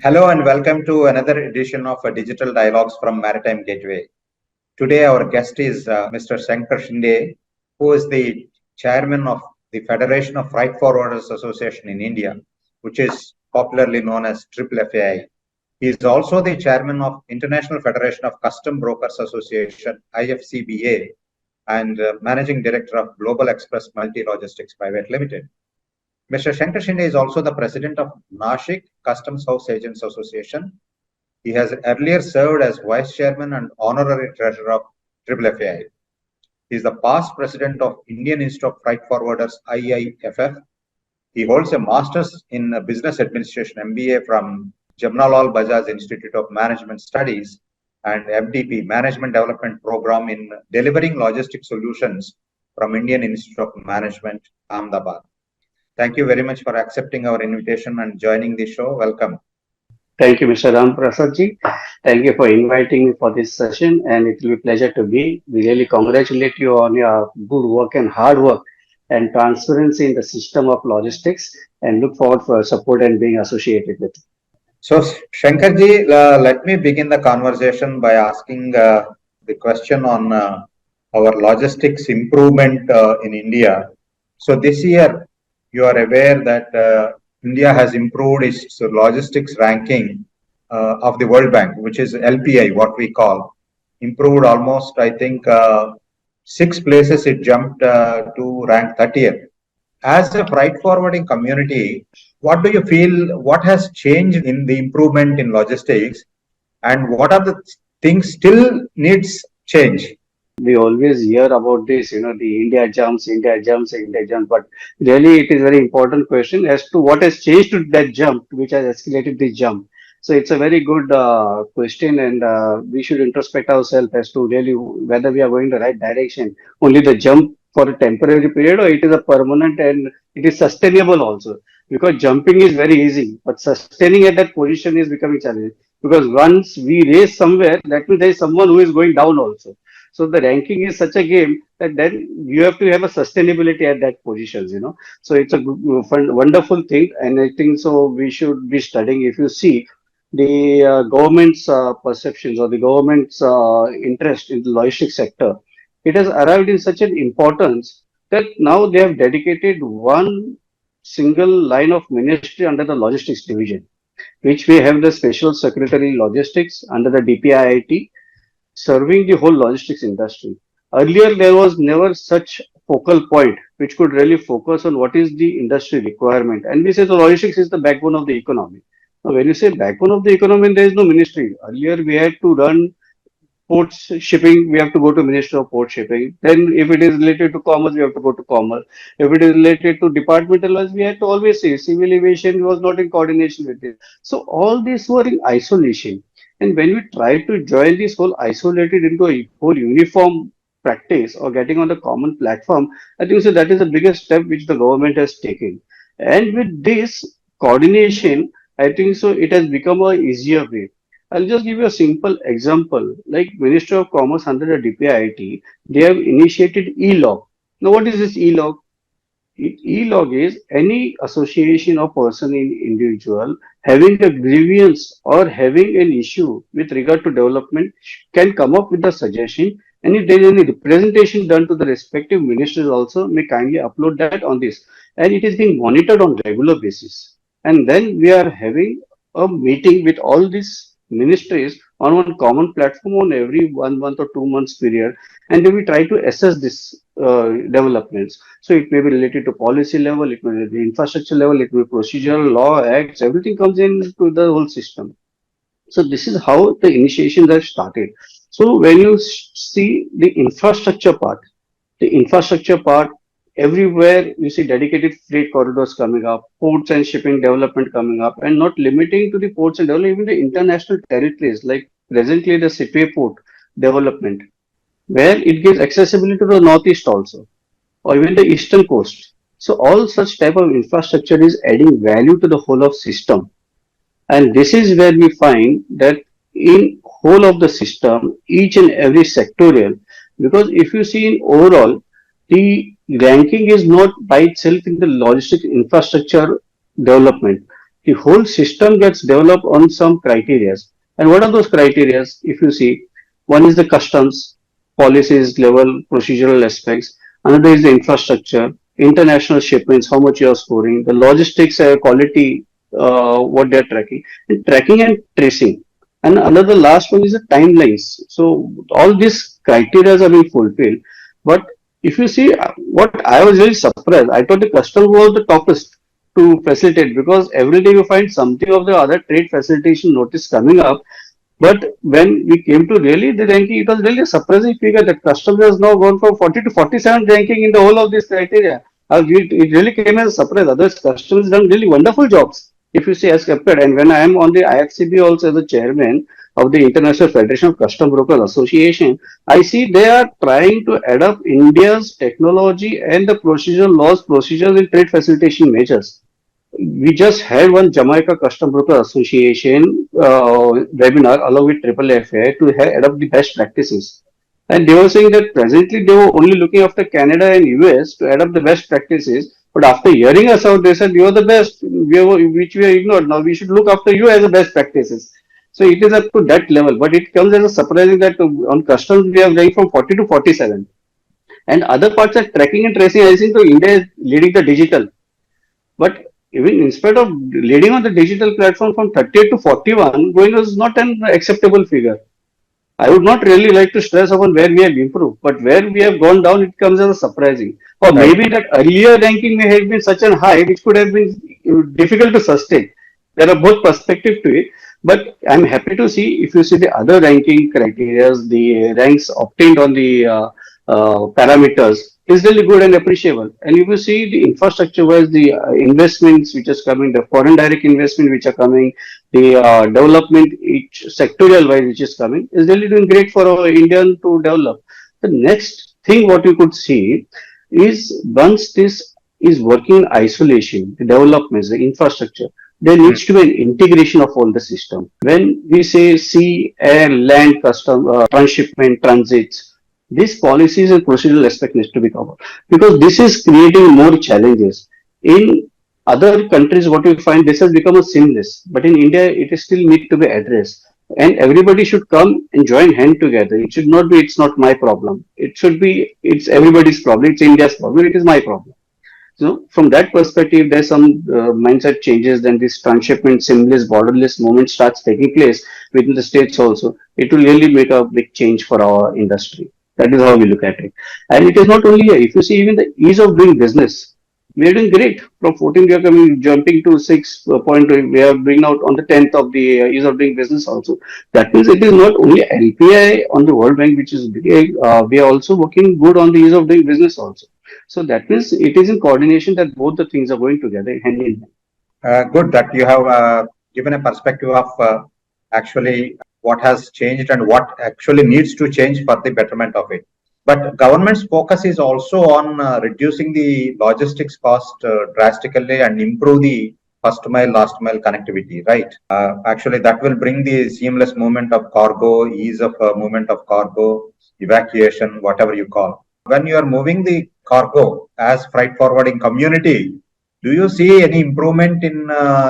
Hello and welcome to another edition of Digital Dialogues from Maritime Gateway. Today, our guest is Mr. Shankar Shinde, who is the chairman of the Federation of Freight Forwarders Association in India, which is popularly known as FFFAI. He is also the chairman of International Federation of Custom Brokers Association, IFCBA, and managing director of Global Express Multi Logistics Private Limited. Mr. Shankar Shinde is also the president of Nashik Customs House Agents Association. He has earlier served as vice chairman and honorary treasurer of FFFAI. He is the past president of Indian Institute of Freight Forwarders IIFF. He holds a master's in business administration MBA from Jamnalal Bajaj Institute of Management Studies and MDP Management Development Program in delivering logistic solutions from Indian Institute of Management, Ahmedabad. Thank you very much for accepting our invitation and joining the show. Welcome. Thank you, Mr. Ram Prasad ji. Thank you for inviting me for this session, and it will be a pleasure to be. We really congratulate you on your good work and hard work and transparency in the system of logistics, and look forward for support and being associated with it. So, Shankarji, let me begin the conversation by asking the question on our logistics improvement in India. So, this year, you are aware that India has improved its logistics ranking of the World Bank, which is LPI, what we call, improved almost, I think, 6 places it jumped to rank 30th. As a freight forwarding community, what do you feel? What has changed in the improvement in logistics, and what are the things still needs change? We always hear about this, the India jumps, India jumps, but really it is very important question as to what has changed to that jump, which has escalated this jump. So it's a very good question, and we should introspect ourselves as to really whether we are going the right direction. Only the jump for a temporary period, or it is a permanent and it is sustainable also. Because jumping is very easy, but sustaining at that position is becoming challenging. Because once we raise somewhere, that means there is someone who is going down also. So the ranking is such a game that then you have to have a sustainability at that positions. So it's a wonderful thing, and I think so we should be studying. If you see the government's perceptions or the government's interest in the logistics sector, it has arrived in such an importance that now they have dedicated one single line of ministry under the logistics division, which we have the special secretary logistics under the DPIIT serving the whole logistics industry. Earlier, there was never such focal point which could really focus on what is the industry requirement. And we say the logistics is the backbone of the economy. Now, when you say backbone of the economy, there is no ministry. Earlier, we had to run ports shipping, we have to go to Ministry of Port Shipping. Then, if it is related to commerce, we have to go to commerce. If it is related to departmental laws, we have to always say civil aviation was not in coordination with it. So, all these were in isolation. And when we try to join this whole isolated into a whole uniform practice or getting on the common platform, I think so that is the biggest step which the government has taken. And with this coordination, I think so it has become a easier way. I'll just give you a simple example. Like Ministry of Commerce under the DPIIT, they have initiated e-log. Now, what is this e-log? E-log is any association or person in individual having a grievance or having an issue with regard to development can come up with a suggestion, and if there is any representation done to the respective ministers also may kindly upload that on this, and it is being monitored on regular basis. And then we are having a meeting with all these ministries on one common platform on every 1 month or 2 months period, and then we try to assess this developments. So it may be related to policy level, it may be the infrastructure level, it may be procedural law, acts, everything comes into the whole system. So this is how the initiations have started. So when you see the infrastructure part, everywhere you see dedicated freight corridors coming up, ports and shipping development coming up, and not limiting to the ports and development, even the international territories like presently the Sitwe port development, where it gives accessibility to the northeast also, or even the eastern coast. So all such type of infrastructure is adding value to the whole of system, and this is where we find that in whole of the system, each and every sectorial, because if you see in overall, the ranking is not by itself in the logistic infrastructure development. the whole system gets developed on some criteria. And what are those criteria? If you see, one is the customs, policies, level, procedural aspects. Another is the infrastructure, international shipments, how much you are scoring, the logistics, quality, what they are tracking, and tracking and tracing. And another last one is the timelines. So all these criteria are being fulfilled. But if you see, what I was really surprised, I thought the custom was the toughest to facilitate because every day you find something of the other trade facilitation notice coming up. But when we came to really the ranking, it was really a surprising figure that customs has now gone from 40 to 47 ranking in the whole of this criteria. It really came as a surprise. Otherwise, customs done really wonderful jobs, if you see as compared. And when I am on the IFCB also as the chairman of the International Federation of Custom Brokers Association, I see they are trying to adapt India's technology and the procedural laws, procedures in trade facilitation measures. We just had one Jamaica Custom Broker Association webinar along with FFFAI to adopt the best practices. And they were saying that presently they were only looking after Canada and US to adopt the best practices. But after hearing us out, they said you are the best, which we are ignored. Now we should look after you as the best practices. So it is up to that level. But it comes as a surprising that on customs we are going from 40 to 47. And other parts are tracking and tracing. I think so India is leading the digital. But even instead of leading on the digital platform from 38 to 41, going is not an acceptable figure. I would not really like to stress upon where we have improved, but where we have gone down, it comes as a surprising. Or Right. maybe that earlier ranking may have been such a high, which could have been difficult to sustain. There are both perspectives to it, but I'm happy to see if you see the other ranking criteria, the ranks obtained on the parameters is really good and appreciable. And if you see the infrastructure wise, the investments which is coming, the foreign direct investment which are coming, the development each sectorial wise which is coming is really doing great for our Indian to develop. The next thing what you could see is once this is working in isolation, the developments, the infrastructure, there Mm. needs to be an integration of all the system. When we say sea, air, land, custom, transshipment, transits, these policies and procedural aspect needs to be covered because this is creating more challenges. In other countries, what we find this has become a seamless, but in India, it is still need to be addressed. And everybody should come and join hand together. It should not be, it's not my problem. It should be, it's everybody's problem. It's India's problem. It is my problem. So from that perspective, there's some mindset changes. Then this transshipment, seamless, borderless movement starts taking place within the states also. It will really make a big change for our industry. That is how we look at it. And it is not only here. If you see even the ease of doing business, we are doing great. From 14, we are coming, jumping to 6 point. We are bringing out on the 10th of the ease of doing business also. That means it is not only LPI on the World Bank, which is big. We are also working good on the ease of doing business also. So that means it is in coordination that both the things are going together hand in hand. Good that you have given a perspective of actually what has changed and what actually needs to change for the betterment of it. But government's focus is also on reducing the logistics cost drastically and improve the first mile, last mile connectivity, right? Actually, that will bring the seamless movement of cargo, ease of movement of cargo, evacuation, whatever you call. When you are moving the cargo as freight forwarding community, do you see any improvement in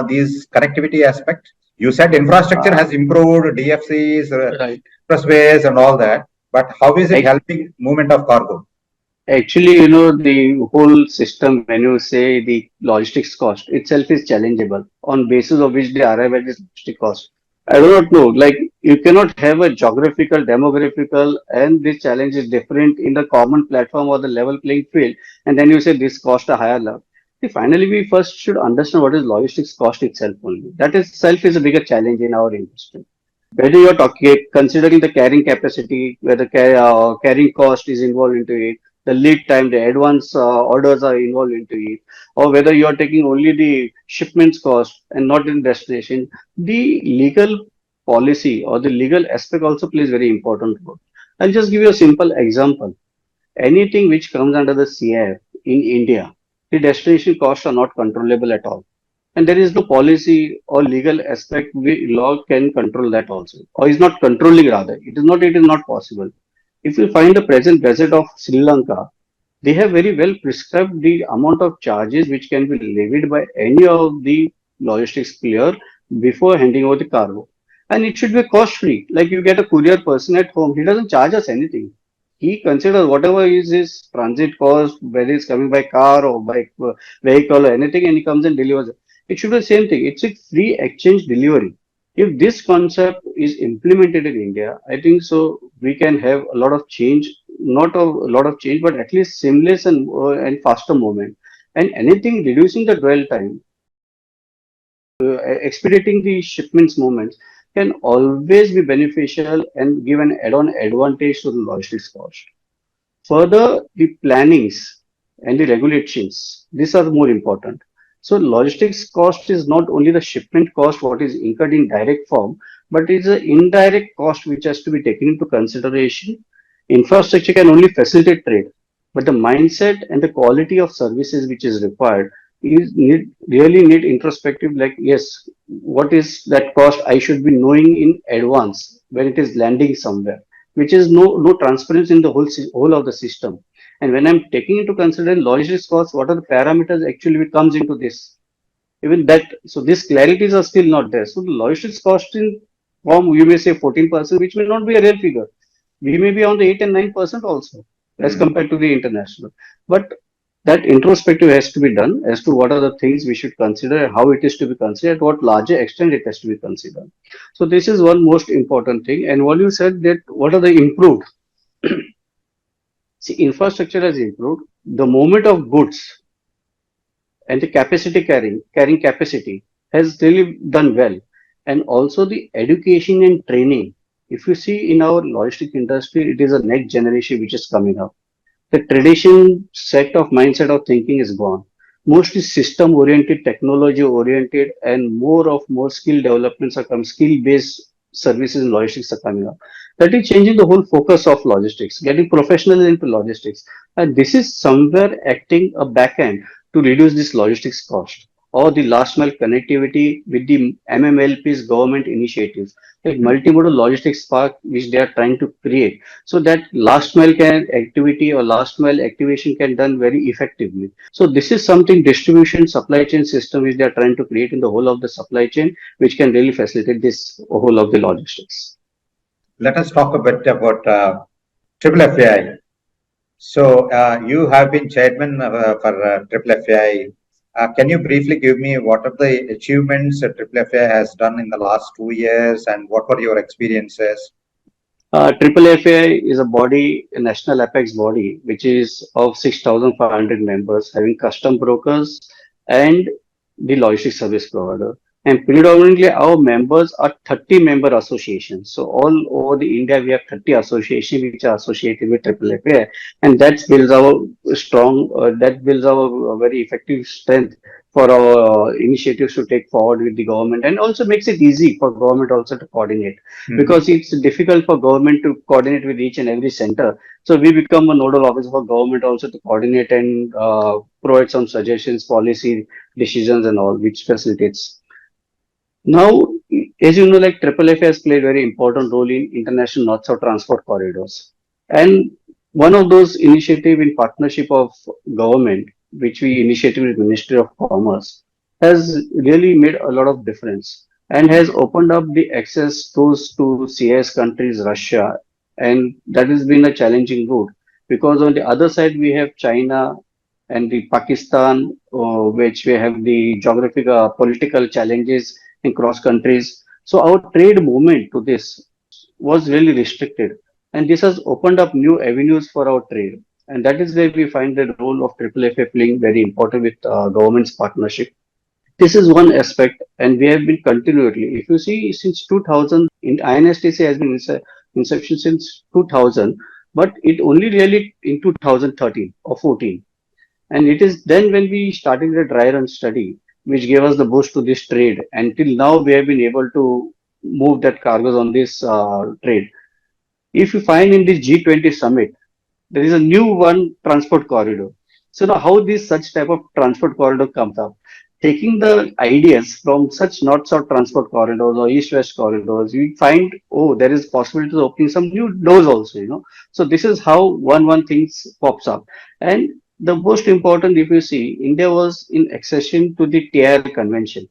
these connectivity aspect? You said infrastructure Uh, has improved, DFCs, right. expressways, and all that. But how is it Ac- helping movement of cargo? Actually, the whole system, when you say the logistics cost itself is challengeable on basis of which they arrive at this logistic cost. I do not know. Like you cannot have a geographical, demographical, and this challenge is different in the common platform or the level playing field, and then you say this cost a higher level. See, finally, we first should understand what is logistics cost itself only. That itself is a bigger challenge in our industry. Whether you're talking considering the carrying capacity, whether carrying cost is involved into it, the lead time, the advance orders are involved into it, or whether you are taking only the shipments cost and not in destination, the legal policy or the legal aspect also plays very important role. I'll just give you a simple example. Anything which comes under the CIF in India, the destination costs are not controllable at all. And there is no policy or legal aspect we law can control that also, or is not controlling rather. It is not possible. If you find the present gazette of Sri Lanka, they have very well prescribed the amount of charges which can be levied by any of the logistics player before handing over the cargo. And it should be cost free. Like you get a courier person at home, he doesn't charge us anything. He considers whatever is his transit cost, whether it's coming by car or by vehicle or anything, and he comes and delivers it. It should be the same thing. It's a free exchange delivery. If this concept is implemented in India, I think so we can have a lot of change, not a lot of change, but at least seamless and faster movement. And anything reducing the dwell time, expediting the shipments movements can always be beneficial and give an add-on advantage to the logistics cost. Further, the plannings and the regulations, these are more important. So logistics cost is not only the shipment cost, what is incurred in direct form, but it's an indirect cost which has to be taken into consideration. Infrastructure can only facilitate trade, but the mindset and the quality of services which is required is really need introspective, like, yes, what is that cost I should be knowing in advance when it is landing somewhere, which is no transparency in the whole of the system. And when I'm taking into consideration logistics costs, what are the parameters actually which comes into this? Even that, so these clarities are still not there. So the logistics cost in form, you may say 14%, which may not be a real figure. We may be on the 8 and 9% also, as Mm. compared to the international. But that introspective has to be done as to what are the things we should consider and how it is to be considered, what larger extent it has to be considered. So this is one most important thing. And what you said that what are the improved? See, infrastructure has improved. The movement of goods and the carrying capacity has really done well. And also the education and training. If you see in our logistic industry, it is a next generation which is coming up. The tradition set of mindset of thinking is gone. Mostly system oriented, technology oriented, and more skill developments are coming, skill based services in logistics are coming up. That is changing the whole focus of logistics, getting professionals into logistics. And this is somewhere acting a back end to reduce this logistics cost or the last mile connectivity with the MMLP's government initiatives, like multimodal logistics park, which they are trying to create so that last mile can activity or last mile activation can done very effectively. So this is something distribution supply chain system which they are trying to create in the whole of the supply chain, which can really facilitate this whole of the logistics. Let us talk a bit about triple FAI. So you have been chairman for triple FAI. Can you briefly give me what are the achievements triple FAI has done in the last 2 years and what were your experiences? FFFAI is a body, a national apex body, which is of 6,500 members, having custom brokers and the logistics service provider. And predominantly, our members are 30 member associations. So all over the India, we have 30 associations which are associated with FFFAI, and that builds our very effective strength for our initiatives to take forward with the government, and also makes it easy for government also to coordinate Mhm. because it's difficult for government to coordinate with each and every center. So we become a nodal office for government also to coordinate and provide some suggestions, policy decisions and all, which facilitates. Now, as you know, like FFF has played very important role in international north-south transport corridors. And one of those initiative in partnership of government, which we initiated with Ministry of Commerce, has really made a lot of difference and has opened up the access to CIS countries, Russia, and that has been a challenging route because on the other side we have China and the Pakistan, which we have the geographic political challenges in cross countries. So our trade movement to this was really restricted, and this has opened up new avenues for our trade. And that is where we find the role of FFF playing very important with government's partnership. This is one aspect, and we have been continually. If you see, since 2000, in INSTC has been inception since 2000, but it only really in 2013 or 14. And it is then when we started the dry run study, which gave us the boost to this trade. Until now, we have been able to move that cargoes on this trade. If you find in this G20 summit, there is a new one transport corridor. So now how this such type of transport corridor comes up? Taking the ideas from such north-south transport corridors or east-west corridors, we find, oh, there is possibility of opening some new doors also. So this is how one things pops up. And the most important, if you see, India was in accession to the TIR convention.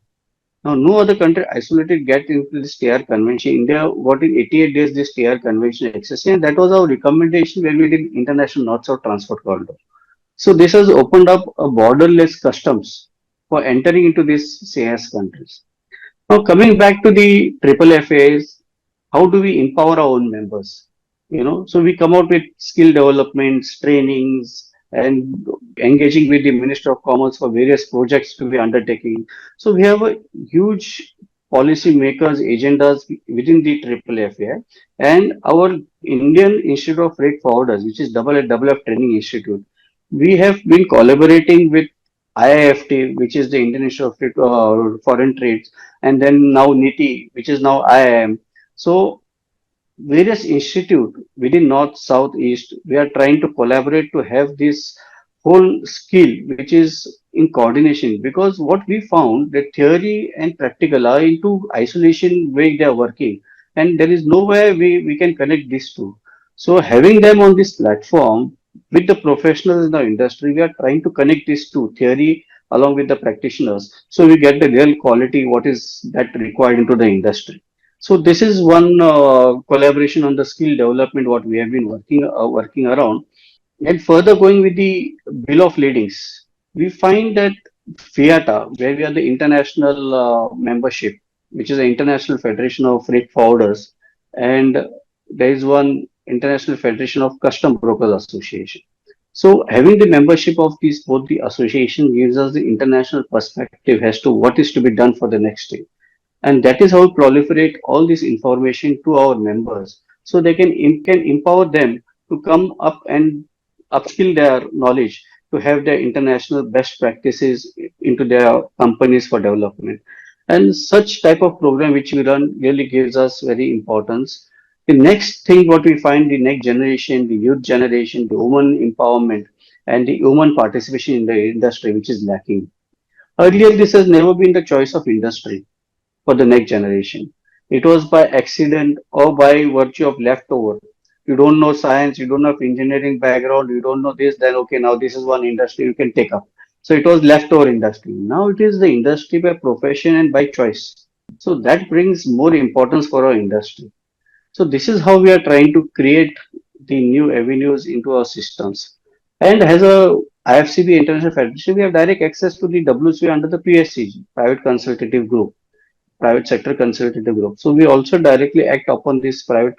Now, no other country isolated get into this TR convention. India got in 88 days this TR convention access, and that was our recommendation when we did international north-south transport corridor. So this has opened up a borderless customs for entering into these CIS countries. Now, coming back to the triple FAs, how do we empower our own members? So we come out with skill developments, trainings, and engaging with the Minister of Commerce for various projects to be undertaking. So we have a huge policy makers agendas within the triple FA, and our Indian Institute of Freight Forwarders, which is FFF Training Institute, we have been collaborating with IIFT, which is the Indian Institute of Foreign Trade, and then now NITI, which is now IIM. So various institute within north, south, east, we are trying to collaborate to have this whole skill, which is in coordination. Because what we found that theory and practical are into isolation way they are working, and there is no way we can connect these two. So having them on this platform with the professionals in the industry, we are trying to connect these two theory along with the practitioners, so we get the real quality what is that required into the industry. So this is one collaboration on the skill development what we have been working around. And further going with the bill of ladings, we find that FIATA, where we are the international membership, which is the International Federation of Freight Forwarders, and there is one International Federation of Custom Brokers Association. So having the membership of these both the association gives us the international perspective as to what is to be done for the next day, and that is how we proliferate all this information to our members so they can empower them to come up and upskill their knowledge to have their international best practices into their companies for development. And such type of program which we run really gives us very importance. The next thing what we find, the next generation, the youth generation, the woman empowerment and the woman participation in the industry, which is lacking. Earlier this has never been the choice of industry for the next generation. It was by accident or by virtue of leftover. You don't know science, you don't have engineering background, you don't know this, then okay, now this is one industry you can take up. So it was leftover industry. Now it is the industry by profession and by choice. So that brings more importance for our industry. So this is how we are trying to create the new avenues into our systems. And as a IFCB International Federation, we have direct access to the WCA under the PSCG, Private Consultative Group, private sector consultative group. So we also directly act upon this private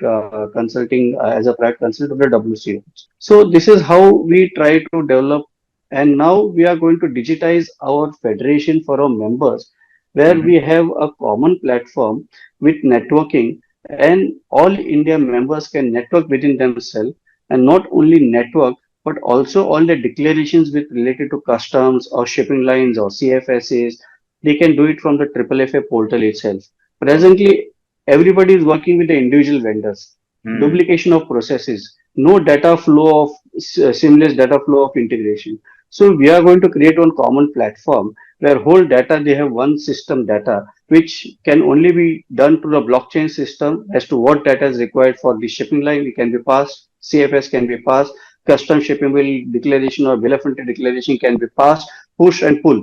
consulting as a private consultant of the WCO. So this is how we try to develop, and now we are going to digitize our federation for our members, where Mhm. we have a common platform with networking, and all India members can network within themselves, and not only network but also all the declarations with related to customs or shipping lines or CFSAs. They can do it from the FFFA portal itself. Okay. Presently, everybody is working with the individual vendors. Hmm. Duplication of processes, no data flow of seamless data flow of integration. So we are going to create one common platform where whole data they have one system data which can only be done through the blockchain system as to what data is required for the shipping line. It can be passed, CFS can be passed, custom shipping bill declaration or bill of entry declaration can be passed, push and pull.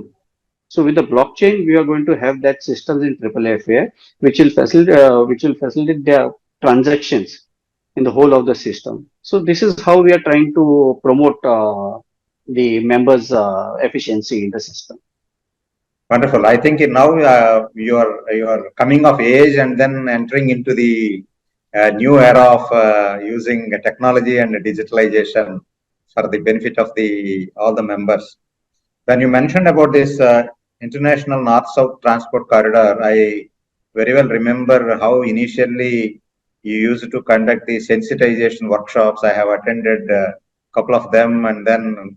So with the blockchain, we are going to have that systems in FFFA, which will facilitate their transactions in the whole of the system. So this is how we are trying to promote the members' efficiency in the system. Wonderful. I think now you are coming of age and then entering into the new era of using technology and digitalization for the benefit of the all the members. When you mentioned about this international north-south transport corridor, I very well remember how initially you used to conduct the sensitization workshops. I have attended a couple of them, and then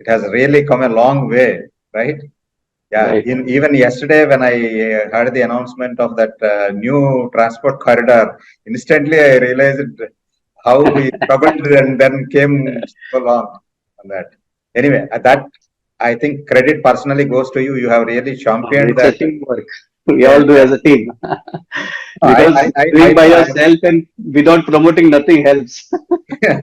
it has really come a long way, right? Yeah, Right. even yesterday when I heard the announcement of that new transport corridor, instantly I realized how we struggled and then came so long on that. Anyway, that I think credit personally goes to you. You have really championed It's a that. teamwork. We all Yes, do yes. as a team. No, Because I doing by know. yourself and without promoting nothing helps. Yeah,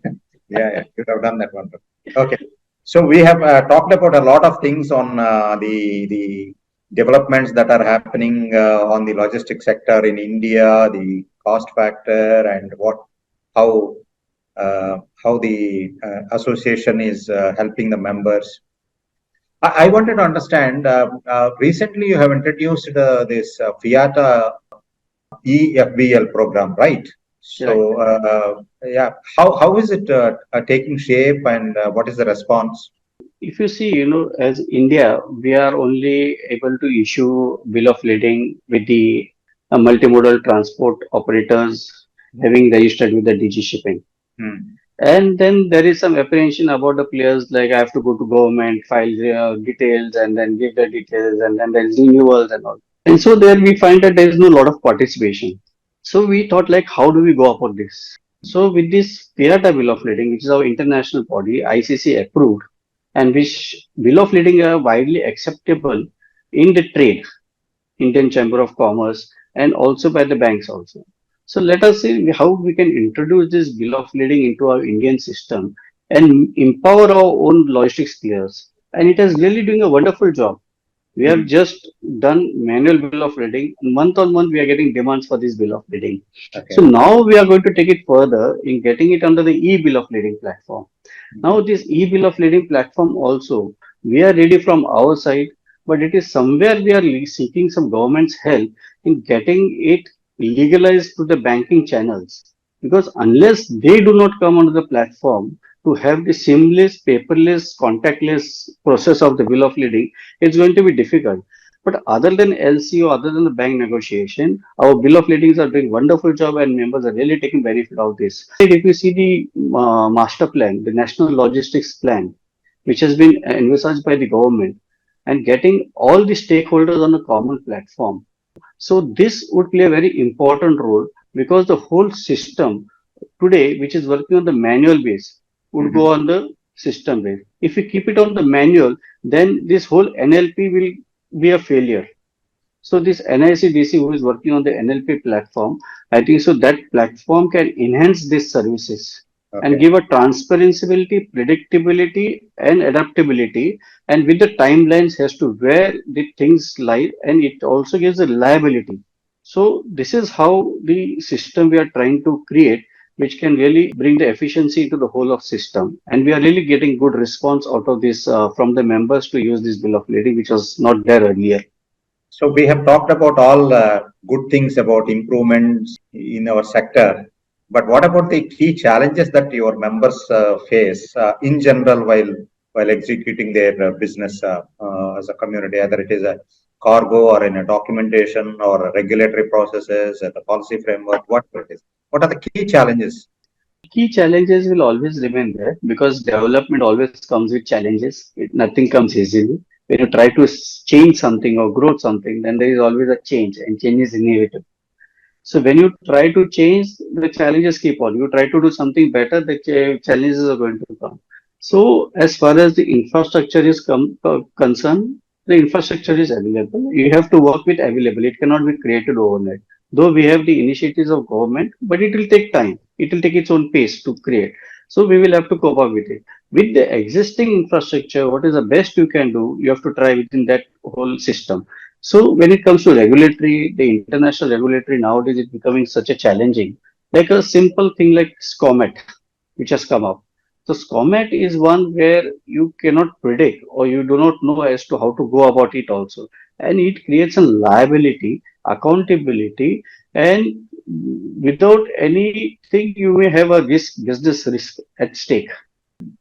yeah, you have done that one. Okay, so we have talked about a lot of things on the developments that are happening on the logistics sector in India, the cost factor, and how the association is helping the members. I wanted to understand. Recently, you have introduced this FIATA EFBL program, right? Right. So, yeah, how is it taking shape, and what is the response? If you see, as India, we are only able to issue bill of lading with the multimodal transport operators having registered with the DG shipping. Hmm. And then there is some apprehension about the players, like I have to go to government, file details, and then give the details, and then there's renewals and all. And so there we find that there is no lot of participation. So we thought like, how do we go about this? So with this PIRATA bill of lading, which is our international body, ICC approved, and which bill of lading are widely acceptable in the trade, Indian Chamber of Commerce, and also by the banks also. So let us see how we can introduce this bill of lading into our Indian system and empower our own logistics players. And it is really doing a wonderful job. We have Hmm. just done manual bill of lading. Month on month, we are getting demands for this bill of lading. So Okay. now we are going to take it further in getting it under the e-bill of lading platform. Now, this e-bill of lading platform also, we are ready from our side, but it is somewhere we are seeking some government's help in getting it legalized to the banking channels. Because unless they do not come onto the platform to have the seamless, paperless, contactless process of the bill of lading, it's going to be difficult. But other than LC or other than the bank negotiation, our bill of ladings are doing wonderful job and members are really taking benefit of this. If you see the master plan, the national logistics plan, which has been envisaged by the government and getting all the stakeholders on a common platform. So this would play a very important role because the whole system today, which is working on the manual base, would go Mhm. on the system base. If we keep it on the manual, then this whole NLP will be a failure. So this NICDC who is working on the NLP platform, I think so that platform can enhance these services and Okay. give a transparency, predictability, and adaptability, and with the timelines as to where the things lie, and it also gives a reliability. So this is how the system we are trying to create, which can really bring the efficiency into the whole of system. And we are really getting good response out of this from the members to use this bill of lading, which was not there earlier. So we have talked about all good things about improvements in our sector, but what about the key challenges that your members face in general while executing their business as a community, whether it is a cargo or in a documentation or regulatory processes, the policy framework, whatever it is. What are the key challenges? Key challenges will always remain there because development always comes with challenges. Nothing comes easily. When you try to change something or grow something, then there is always a change, and change is inevitable. So when you try to change, the challenges keep on. You try to do something better, the challenges are going to come. So as far as the infrastructure is concerned, the infrastructure is available. You have to work with available. It cannot be created overnight. Though we have the initiatives of government, but it will take time. It will take its own pace to create. So we will have to cope up with it. With the existing infrastructure, what is the best you can do? You have to try within that whole system. So when it comes to regulatory, the international regulatory nowadays is becoming such a challenging. Like a simple thing like SCOMET, which has come up. So SCOMET is one where you cannot predict or you do not know as to how to go about it also. And it creates a liability, accountability, and without anything you may have a risk, business risk at stake.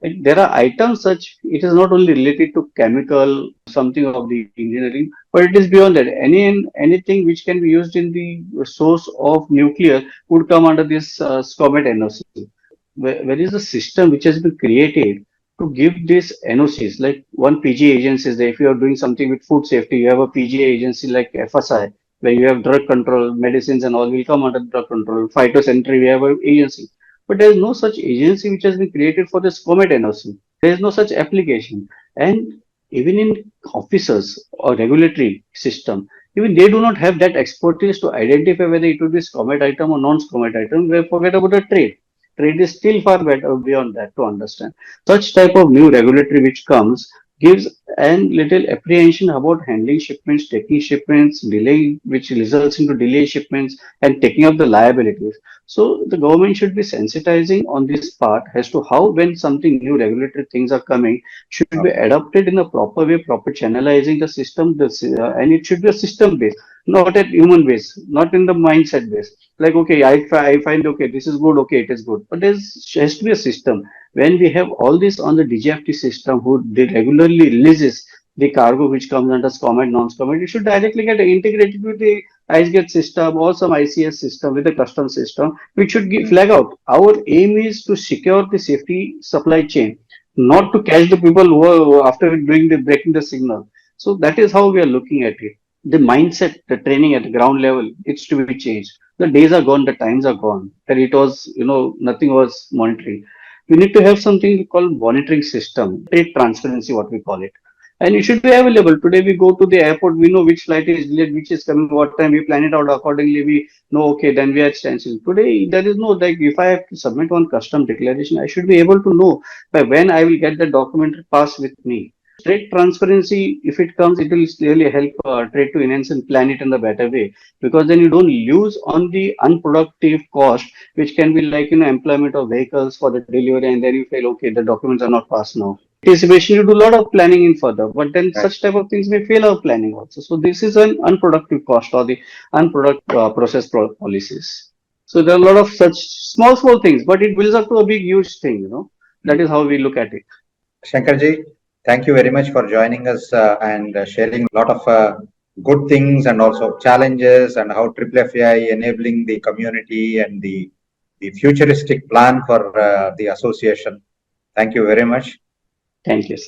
Like there are items such, it is not only related to chemical, something of the engineering, but it is beyond that. Anything which can be used in the source of nuclear would come under this SCOMET NOC. Where is the system which has been created to give these NOCs, like one PG agency is there. If you are doing something with food safety, you have a PGA agency like FSI, where you have drug control, medicines and all will come under drug control. Phytosanitary, we have an agency. But there is no such agency which has been created for this comet NOC. There is no such application. And even in officers or regulatory system, even they do not have that expertise to identify whether it will be SCOMET item or non-SCOMET item. We forget about the trade. Trade is still far better beyond that to understand. Such type of new regulatory which comes gives and little apprehension about handling shipments, taking shipments, delay, which results into delay shipments and taking up the liabilities. So the government should be sensitizing on this part as to how when something new regulatory things are coming should be Okay. adopted in a proper way, proper channelizing the system, and it should be a system based, not at human base, not in the mindset base. Like okay, I find okay this is good, okay it is good, but there has to be a system. When we have all this on the DGFT system, who they regularly releases the cargo which comes under comment, non-comment, it should directly get integrated with the IceGate system or some ICS system with the custom system, which should give Mm. flag out. Our aim is to secure the safety supply chain, not to catch the people who are after doing the breaking the signal. So that is how we are looking at it. The mindset, the training at the ground level, it's to be changed. The days are gone, the times are gone. That it was, nothing was monitoring. We need to have something called monitoring system, trade transparency, what we call it. And it should be available. Today we go to the airport, we know which flight is delayed, which is coming, what time, we plan it out accordingly. We know, okay, then we are standstill. Today there is no, like, if I have to submit one custom declaration, I should be able to know by when I will get the document passed with me. Trade transparency, if it comes, it will really help trade to enhance and plan it in the better way, because then you don't lose on the unproductive cost, which can be like employment of vehicles for the delivery, and then you feel okay the documents are not passed now. Anticipation, you do a lot of planning in further, but then Right. such type of things may fail our planning also. So this is an unproductive cost or the unproductive policies. So there are a lot of such small things, but it builds up to a big huge thing. That Mm. is how we look at it. Shankarji, thank you very much for joining us and sharing a lot of good things and also challenges and how FFFAI enabling the community and the futuristic plan for the association. Thank you very much. Thank you.